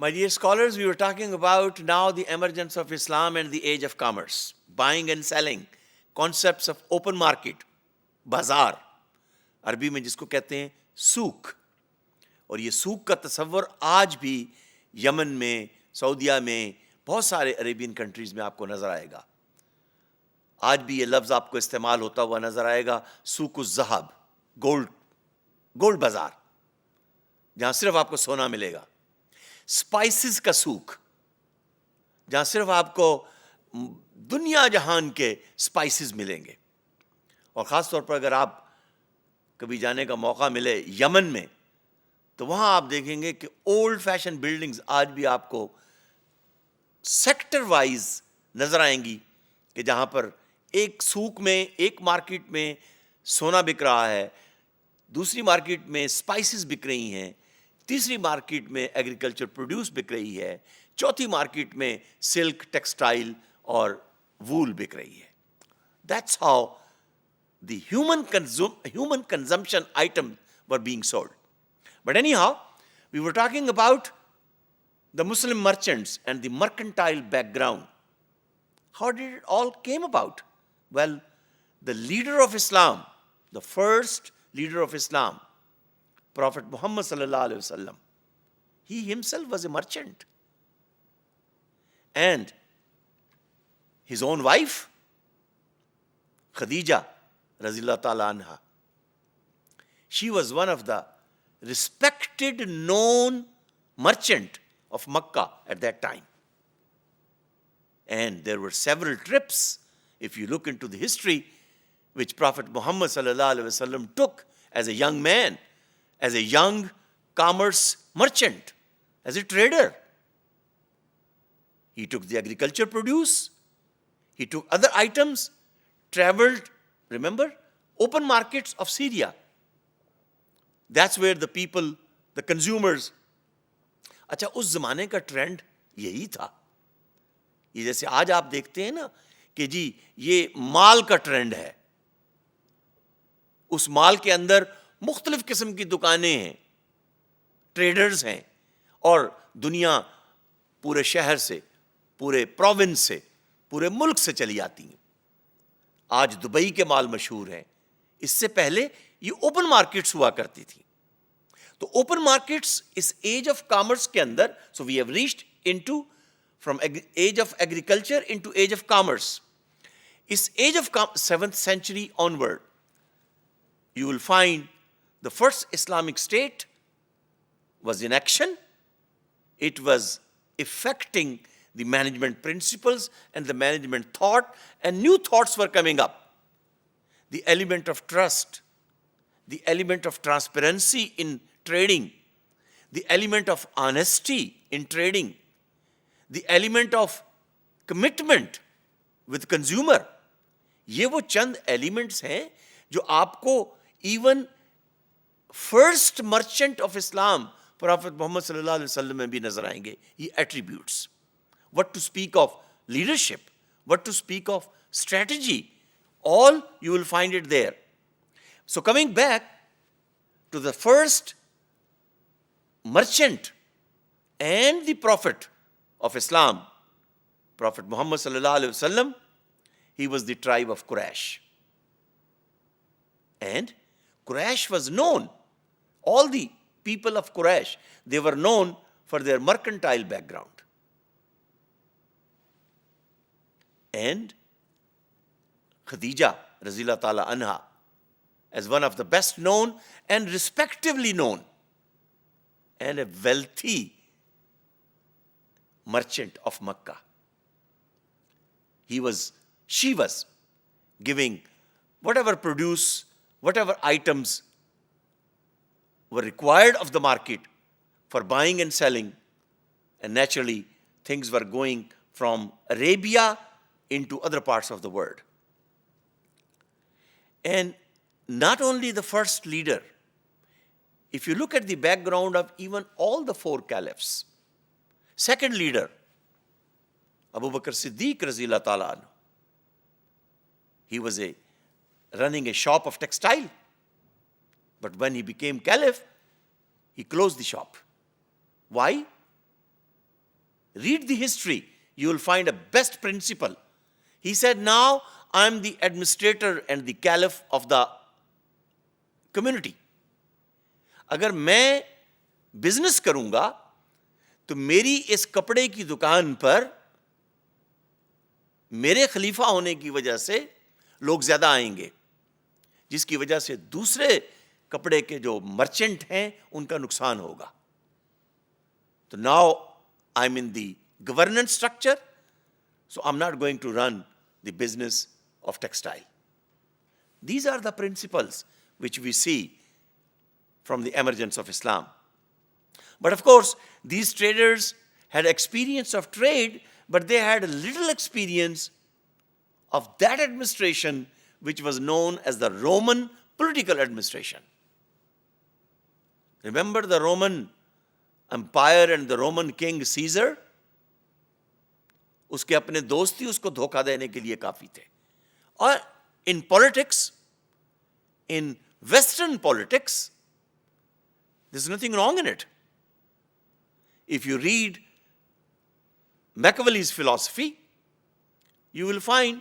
My dear scholars, we were talking about now the emergence of Islam and the age of commerce, buying and selling, concepts of open market, बाजार, अरबी में जिसको कहते हैं सूक. और ये सूक का तस्वर आज भी यमन में, सऊदिया में, बहुत सारे अरेबियन कंट्रीज़ में आपको नज़र आएगा. आज भी ये लफ्ज़ आपको इस्तेमाल होता हुआ नज़र आएगा, सूक ज़हब, गोल्ड बाज़ार, जहाँ सिर्फ आपको सोना मिलेगा. स्पाइसेस का सूक, जहाँ सिर्फ आपको दुनिया जहान के स्पाइसेस मिलेंगे. और ख़ास तौर पर अगर आप कभी जाने का मौका मिले यमन में, तो वहाँ आप देखेंगे कि ओल्ड फैशन बिल्डिंग्स आज भी आपको सेक्टर वाइज नज़र आएंगी, कि जहाँ पर एक सूक में, एक मार्केट में सोना बिक रहा है, दूसरी मार्केट में स्पाइसेस बिक रही हैं, तीसरी मार्केट में एग्रीकल्चर प्रोड्यूस बिक रही है, चौथी मार्केट में सिल्क, टेक्सटाइल और वूल बिक रही है. That's how the human consumption item were being sold. But anyhow, we were talking about the Muslim merchants and the mercantile background. How did it all came about? Well, the leader of Islam, the first leader of Islam, Prophet Muhammad sallallahu alaihi wasallam, he himself was a merchant. And his own wife, Khadija, Razillah ta'ala anha, she was one of the respected, known merchant of Makkah at that time. And there were several trips, if you look into the history, which Prophet Muhammad sallallahu alaihi wasallam took as a young man, as a young commerce merchant, as a trader. He took the agriculture produce, he took other items, traveled, remember, open markets of Syria. That's where the people, the consumers. अच्छा, उस जमाने का trend यही था. ये जैसे आज आप देखते हैं ना कि जी ये माल का ट्रेंड है, उस माल के अंदर मुख्तलिफ किस्म की दुकानें हैं, ट्रेडर्स हैं, और दुनिया पूरे शहर से, पूरे प्रोविंस से, पूरे मुल्क से चली आती हैं. आज दुबई के माल मशहूर हैं. इससे पहले ये ओपन मार्केट्स हुआ करती थी. तो ओपन मार्केट्स इस एज ऑफ कॉमर्स के अंदर, so we have reached into from age of agriculture into age of commerce. इस age of 7th century onward, you will find the first Islamic state was in action. It was effecting the management principles and the management thought, and new thoughts were coming up. The element of trust, the element of transparency in trading, the element of honesty in trading, the element of commitment with consumer. ये वो चंद elements हैं जो आपको even first merchant of Islam prophet Muhammad सल्लल्लाहु अलैहि वसल्लम में भी नजर आएंगे. ये attributes, what to speak of leadership, what to speak of strategy, all you will find it there. So coming back to the first merchant and the prophet of Islam, Prophet Muhammad sallallahu alaihi wasallam, he was the tribe of Quraysh. And Quraysh was known, all the people of Quraysh, they were known for their mercantile background. And Khadija, Razillah ta'ala anha, as one of the best known and respectively known and a wealthy merchant of Makkah. She was giving whatever produce, whatever items were required of the market for buying and selling, and naturally things were going from Arabia into other parts of the world. And not only the first leader, if you look at the background of even all the 4 caliphs, second leader, Abu Bakr Siddiq Razillah ta'ala anhu, he was running a shop of textile. But when he became caliph, he closed the shop. Why? read the history, you will find a best principle. He said, now I'm the administrator and the caliph of the community. अगर मैं business करूंगा तो मेरी इस कपड़े की दुकान पर मेरे खलीफा होने की वजह से लोग ज्यादा आएंगे, जिसकी वजह से दूसरे कपड़े के जो मर्चेंट हैं उनका नुकसान होगा. तो now I am in the governance structure, so I'm not going to run the business of textile. These are the principles which we see from the emergence of Islam. But of course, these traders had experience of trade, but they had little experience of that administration which was known as the Roman political administration. Remember the Roman Empire and the Roman king Caesar? उसके अपने दोस्त ही उसको धोखा देने के लिए काफी थे. और in politics, in Western politics, there's nothing wrong in it. If you read Machiavelli's philosophy, you will find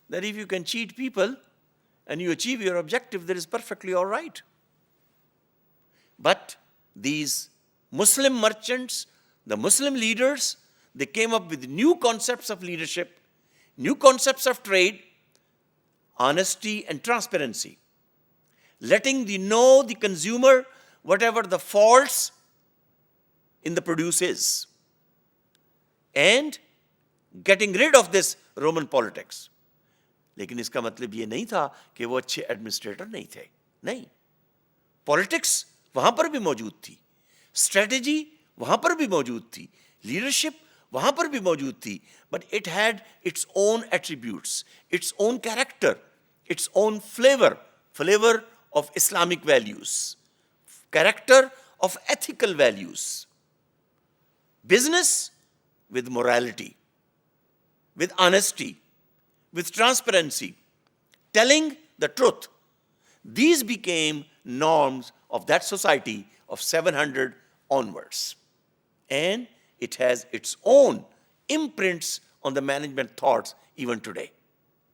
that if you can cheat people and you achieve your objective, that is perfectly all right. But these Muslim merchants, the Muslim leaders, they came up with new concepts of leadership, new concepts of trade, honesty and transparency, letting the consumer whatever the faults in the produce is, and getting rid of this Roman politics. लेकिन इसका मतलब ये नहीं था कि वो अच्छे administrator नहीं थे. नहीं, पॉलिटिक्स वहां पर भी मौजूद थी, स्ट्रेटेजी वहां पर भी मौजूद थी, लीडरशिप वहां पर भी मौजूद थी, but it had its own attributes, its own character, its own flavor of Islamic values, character of ethical values. Business with morality, with honesty, with transparency, telling the truth. These became norms of that society of 700 onwards. And it has its own imprints on the management thoughts even today.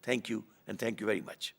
Thank you, and thank you very much.